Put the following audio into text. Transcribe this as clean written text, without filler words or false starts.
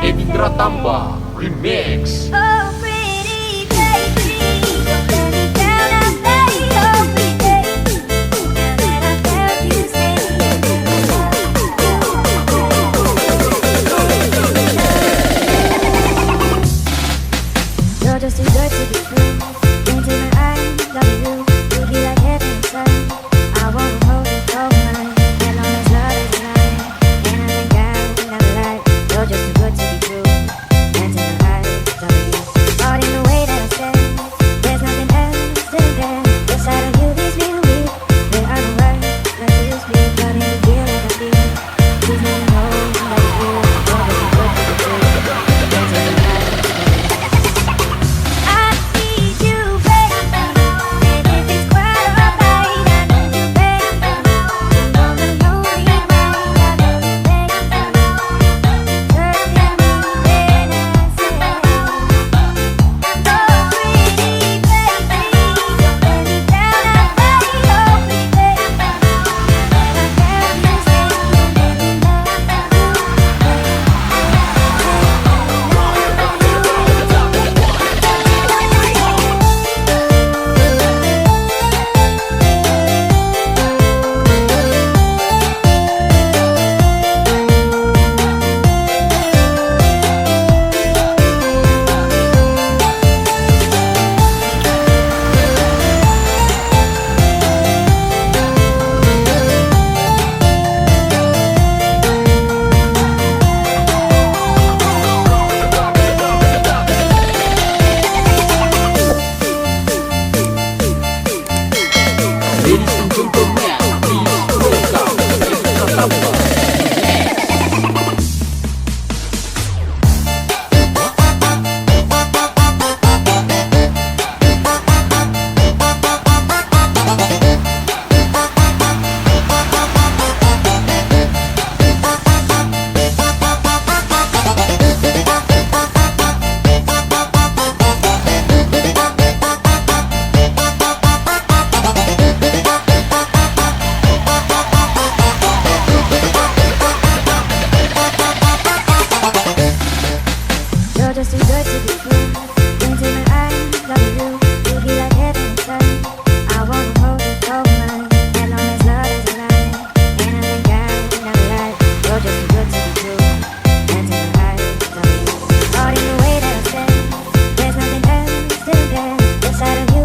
Edindra Tamba Remix. Oh, pretty baby, don't let me down. I say, oh, pretty baby, now that I felt you say you're just too good to be true. Into my eyes, love you. You be like heaven and sun. I wanna hold you for mine, and all this love is mine. And I think I would never lie. You're just too good to be true. Into my eyes, love you. All in the way that I stand, there's nothing else to compare. The sight of you leaves me weak. There are no words left to speak, but in the feel like I feel. Please let me know that you feel. You're just too good to be true. Into my eyes, love you. I need you, baby, and if it's quite alright, I need you, baby. You know the lonely night, I love you, baby. Trust in me when I say, oh, pretty baby, don't let me down. I say, oh, pretty baby, now that I felt you say, let me Ladies and gentlemen, please welcome Edindra Tamba. you're just too good to be true. Into my eyes, love you. You be like heaven and sun. I wanna hold you for mine, and all this love is mine. And I think I would never lie. You're just too good to be true. Into my eyes, love you. All in the way that I stand, there's nothing else to compare. The sight of you